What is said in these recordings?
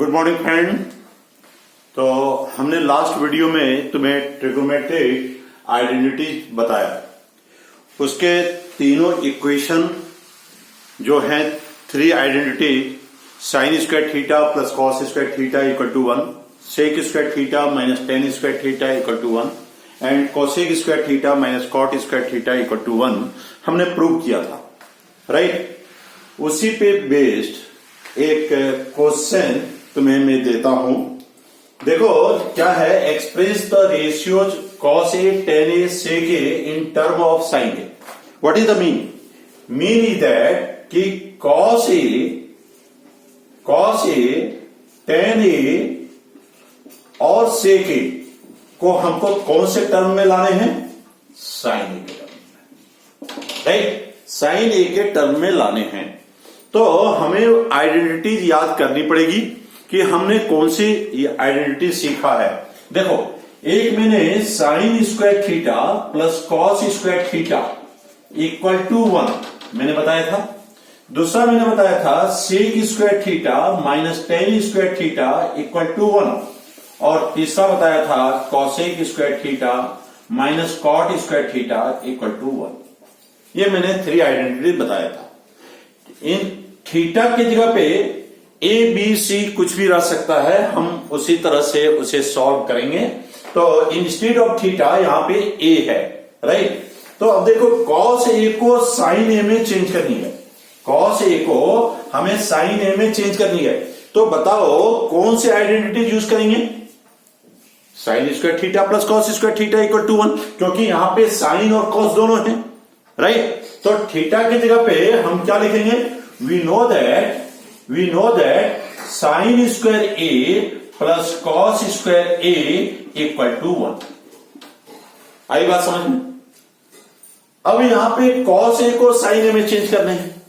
Good morning friend. तो हमने last video में तुम्हें ट्रिगोमेट्रिक आइडेंटिटी बताया। उसके तीनों इक्वेशन जो है three identity, sine square theta plus cos square theta equal to 1, sec square theta minus tan square theta equal to 1 and cosec square theta minus cot square theta equal to 1 हमने prove किया था, right. उसी पे based एक question तुम्हें मैं देता हूं। देखो क्या है, express the ratios cos A tan A sec A in term of sine A. What is the mean? Mean is that कि कॉस ए टेन ए और सेक ए को हमको कौन से टर्म में लाने हैं? साइन ए के टर्म में, राइट। साइन ए के टर्म में लाने हैं। तो हमें आइडेंटिटी याद करनी पड़ेगी कि हमने कौन सी आइडेंटिटी सीखा है। देखो, एक मैंने sine square theta plus cos square theta equal to 1 मैंने बताया था। दूसरा मैंने बताया था sec square theta minus tan square theta equal to 1 और तीसरा बताया था cosec square theta minus cot square theta equal to 1। ये मैंने थ्री आइडेंटिटी बताया था। इन थीटा की जगह पे ए बी सी कुछ भी रह सकता है, हम उसी तरह से उसे सॉल्व करेंगे। तो इंस्टेड ऑफ थीटा यहां पे ए है, राइट। तो अब देखो, कॉस ए को साइन ए में चेंज करनी है। कॉस ए को हमें साइन ए में चेंज करनी है। तो बताओ कौन सी आइडेंटिटी यूज करेंगे? Sine square theta plus cos square theta equal to 1, क्योंकि यहां पे साइन और कॉस दोनों हैं, राइट। तो थीटा की जगह पे हम क्या लिखेंगे? We know that sine square A plus cos square A equal to 1। आई बात समझ में? अब यहां पे कॉस ए को साइन ए में चेंज करने हैं।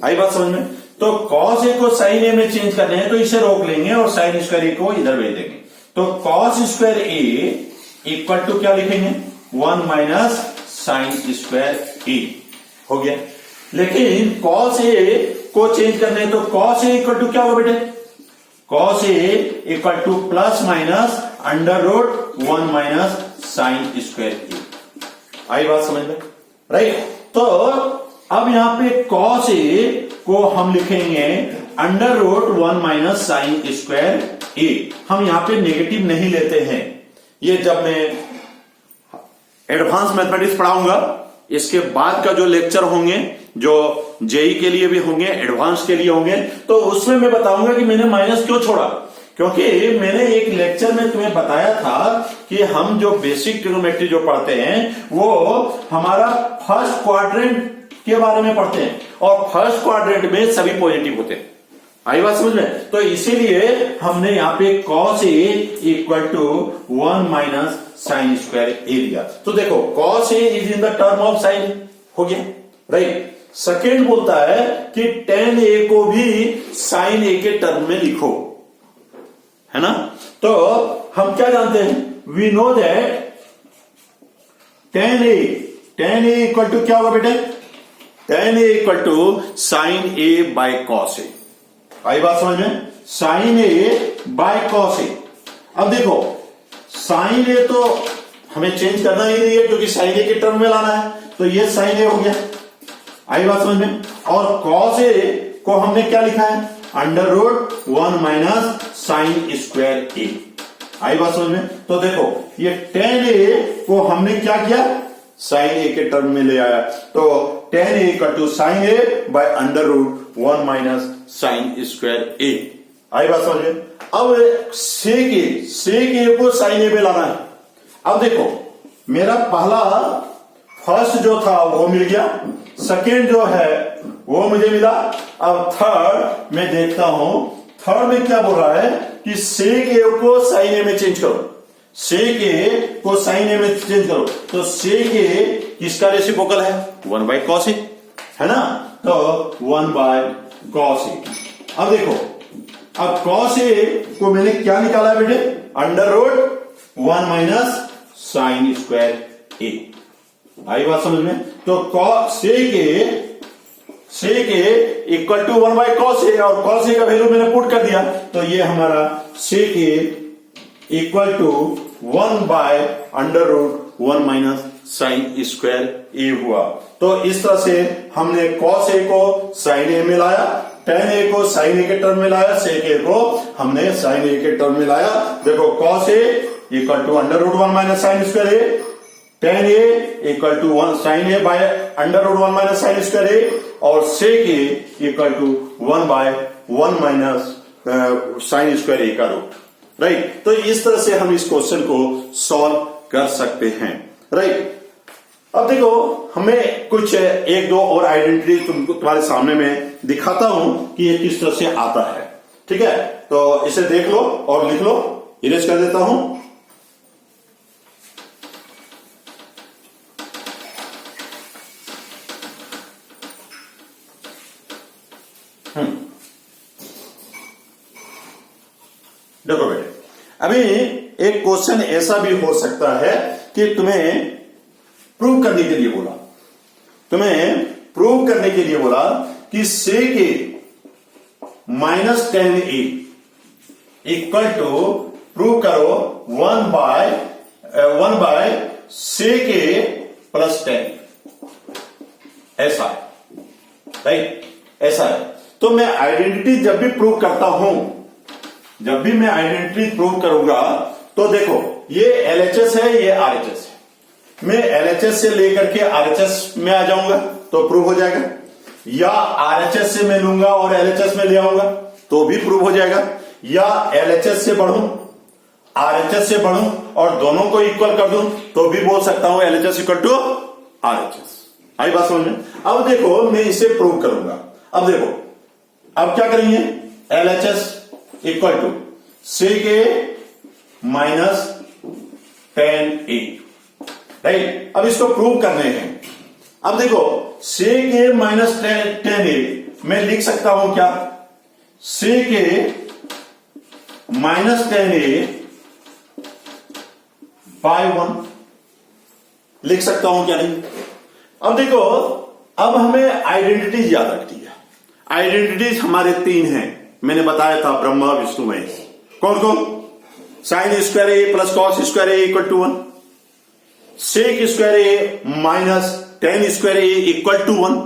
आई बात समझ में? तो कॉस ए को साइन ए में चेंज करने हैं तो इसे रोक लेंगे और साइन स्क्वायर ए को इधर भेज देंगे। तो cos square A equal to क्या लिखेंगे? 1 माइनस साइन स्क्वायर ए हो गया। लेकिन कॉस ए को चेंज करने तो कॉस ए इक्वल टू क्या होगा बेटे? Cos A equal to plus minus under root 1 minus sine square A. आई बात समझ में, राइट। तो अब यहां पे कॉस ए को हम लिखेंगे under root 1 minus sine square A. हम यहां पे नेगेटिव नहीं लेते हैं। ये जब मैं एडवांस मैथमेटिक्स पढ़ाऊंगा, इसके बाद का जो लेक्चर होंगे, जो जेई के लिए भी होंगे, एडवांस के लिए होंगे, तो उसमें मैं बताऊंगा कि मैंने माइनस क्यों छोड़ा। क्योंकि मैंने एक लेक्चर में तुम्हें बताया था कि हम जो बेसिक ट्रिग्नोमेट्री जो पढ़ते हैं वो हमारा फर्स्ट क्वाड्रेंट के बारे में पढ़ते हैं और फर्स्ट क्वाड्रेंट में सभी पॉजिटिव होते हैं। आई बात समझ में? तो इसीलिए हमने यहां पे cos A equal to 1 minus sine square A लिया। तो देखो, cos A is in the term of sine हो गया, राइट। सेकेंड बोलता है कि टेन ए को भी साइन ए के टर्म में लिखो, है ना। तो हम क्या जानते हैं? We know that tan A equal to क्या होगा बेटे? Tan A equal to sine A by cos A. आई बात समझ में? Sine A by cos A. अब देखो, साइन ए तो हमें चेंज करना ही नहीं है क्योंकि साइन ए के टर्म में लाना है, तो ये साइन ए हो गया। आई बात समझ में? और कॉस ए को हमने क्या लिखा है? Under root 1 minus sine square A. आई बात समझ में? तो देखो, ये टेन ए को हमने क्या किया? साइन ए के टर्म में ले आया। तो tan A equal to sine A by under root 1 minus sine square A. आई बात समझ में? अब सेक ए को साइन ए में लाना है। अब देखो, मेरा पहला फर्स्ट जो था वो मिल गया, सेकेंड जो है वो मुझे मिला। अब थर्ड मैं देखता हूं, थर्ड में क्या बोल रहा है कि सेक ए को साइन ए में चेंज करो। सेक ए को साइन ए में चेंज करो। तो सेक ए किसका रेसिप्रोकल है? 1 बाय कॉस ए, है ना। तो 1 बाय कॉस ए। अब देखो, अब कॉस ए को मैंने क्या निकाला है बेटे? Under root 1 minus sine square A. आई बात समझ में? तो sec A equal to 1 by cos A, और कॉस ए का वैल्यू मैंने पुट कर दिया, तो ये हमारा sec A equal to 1 by under root 1 minus sine square A हुआ। तो इस तरह से हमने कॉस ए को साइन ए में लाया, टेन ए को साइन ए के टर्म में लाया, सेक ए को हमने साइन ए के टर्म में लाया। देखो cos A equal to under root 1 minus sine square A, tan A equal to 1 sine A by under root 1 minus sine square A, और sec A equal to 1 by 1 minus sine square A का root. Right, तो इस तरह से हम इस question को solve कर सकते हैं। राइट, अब देखो हमें कुछ एक दो और आइडेंटिटी तुम्हारे सामने में दिखाता हूं कि ये किस तरह से आता है। ठीक है, तो इसे देख लो और लिख लो, इरेज कर देता हूं। देखो बेटे, अभी एक क्वेश्चन ऐसा भी हो सकता है कि तुम्हें प्रूव करने के लिए बोला, कि sec A minus 10a equal to prove करो 1 बाय सेक ए प्लस 10, ऐसा है। राइट, ऐसा है। तो मैं आइडेंटिटी जब भी प्रूव करता हूं, जब भी मैं आइडेंटिटी प्रूव करूंगा, तो देखो ये एलएचएस है, ये आरएचएस है। मैं एलएचएस से लेकर के आरएचएस में आ जाऊंगा तो प्रूव हो जाएगा, या आरएचएस से मैं लूंगा और एलएचएस में ले आऊंगा तो भी प्रूव हो जाएगा, या एलएचएस से बढ़ूं आरएचएस से बढ़ूं और दोनों को इक्वल कर दूं तो भी बोल सकता हूं एलएचएस इक्वल टू आरएचएस। आई बात समझ में? अब देखो मैं इसे प्रूव करूंगा। अब देखो, अब क्या करेंगे, LHS equal to sec A minus 10a। Right, अब इसको प्रूव करने हैं। अब देखो सेक ए माइनस 10a मैं लिख सकता हूं क्या, सेक ए माइनस 10a बाय 1 लिख सकता हूं क्या नहीं? अब देखो, अब हमें आइडेंटिटीज याद रखनी है। आइडेंटिटीज हमारे 3 हैं, मैंने बताया था, ब्रह्मा विष्णु महेश। कौन कौन? Sine square A plus cos square A equal to 1, sec square A minus 10 square A equal to 1।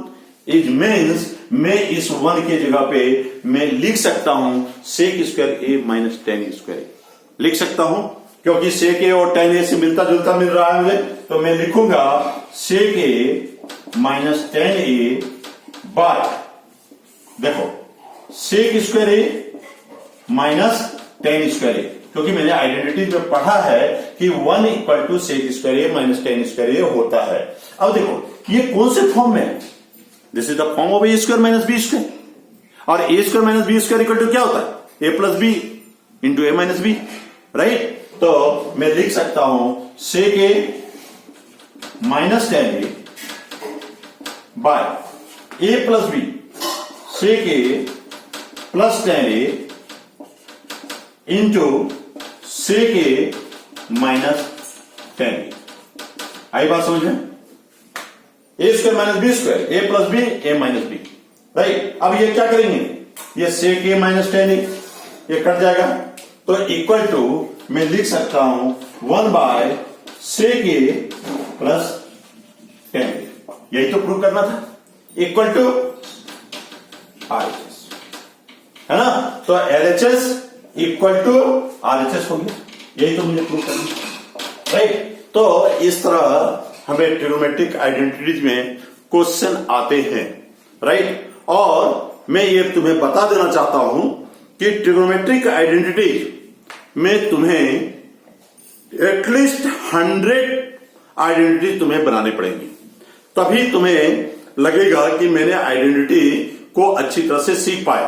It means मैं इस 1 के जगह पे मैं लिख सकता हूं सेक स्क्वायर ए माइनस 10 स्क्वायर ए लिख सकता हूं, क्योंकि सेक ए और 10 ए से मिलता जुलता मिल रहा है मुझे, तो मैं लिखूंगा सेक ए माइनस 10a बाय, देखो sec square A minus 10 square A, क्योंकि मैंने आइडेंटिटी में पढ़ा है कि 1 equal to sec square A minus 10 square A होता है। अब देखो ये कौन से फॉर्म में है, this is the form of A square minus B square, और A square minus B square equal to क्या होता है, A plus B into A minus B. Right, तो मैं लिख सकता हूं sec A minus 10a by A plus B, sec A plus 10a into sec A minus 10a। आई बात समझ में? A square minus B square, A plus B A minus B. Right, अब ये क्या करेंगे, ये सेक ए माइनस 10a ये कट जाएगा, तो इक्वल टू मैं लिख सकता हूं 1 बाय सेक ए प्लस 10, यही तो प्रूव करना था, इक्वल टू आरएचएस, है ना? तो एलएचएस इक्वल टू आरएचएस हो गया, यही तो मुझे प्रूव करना है। राइट, तो इस तरह हमें ट्रिग्नोमेट्रिक आइडेंटिटीज में क्वेश्चन आते हैं। राइट, और मैं ये तुम्हें बता देना चाहता हूं कि ट्रिग्नोमेट्रिक आइडेंटिटी में तुम्हें एटलीस्ट 100 आइडेंटिटी तुम्हें बनाने पड़ेंगी, तभी तुम्हें लगेगा कि मैंने आइडेंटिटी को अच्छी तरह से सीख पाया,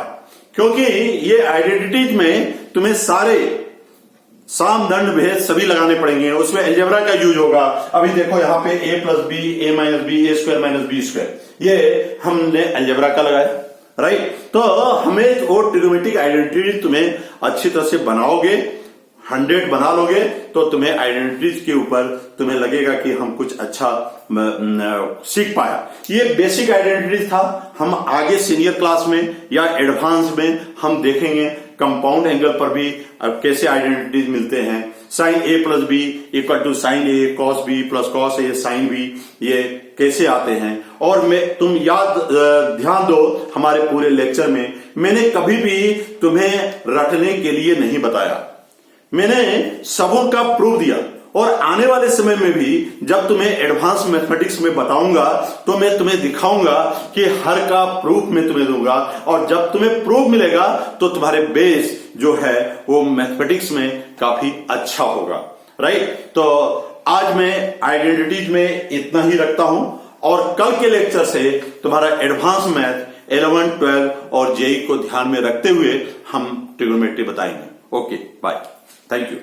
क्योंकि ये आइडेंटिटीज में तुम्हें सारे साम दंड भेद सभी लगाने पड़ेंगे, उसमें अलजेब्रा का यूज होगा। अभी देखो यहां पे ए plus B A minus B A square minus B square, ये हमने अलजेब्रा का लगाया। राइट, तो हमें वो ट्रिग्नोमेट्रिक आइडेंटिटी तुम्हें अच्छी तरह से बनाओगे 100 बना लोगे तो तुम्हें आइडेंटिटीज के ऊपर तुम्हें लगेगा कि हम कुछ अच्छा सीख पाया। ये बेसिक आइडेंटिटीज था। हम आगे सीनियर क्लास में या एडवांस में हम देखेंगे कंपाउंड एंगल पर भी अब कैसे आइडेंटिटीज मिलते हैं। Sine A plus B equal to sine A, cos B plus cos A sine B, ये कैसे आते हैं। और तुम ध्यान दो, हमारे पूरे लेक्चर में मैंने कभी भी तुम्हें रटने के लिए नहीं बताया, मैंने सबों का प्रूफ दिया। और आने वाले समय में भी जब तुम्हें एडवांस मैथमेटिक्स में बताऊंगा तो मैं तुम्हें दिखाऊंगा कि हर का प्रूफ मैं तुम्हें दूंगा। और जब तुम्हें प्रूफ मिलेगा तो तुम्हारे बेस जो है वो मैथमेटिक्स में काफी अच्छा होगा, राइट। तो आज मैं आइडेंटिटीज में इतना ही रखता हूं और कल के लेक्चर से तुम्हारा एडवांस मैथ 11, 12 और जेई को ध्यान में रखते हुए हम ट्रिग्नोमेट्री बताएंगे। Okay, bye, thank you.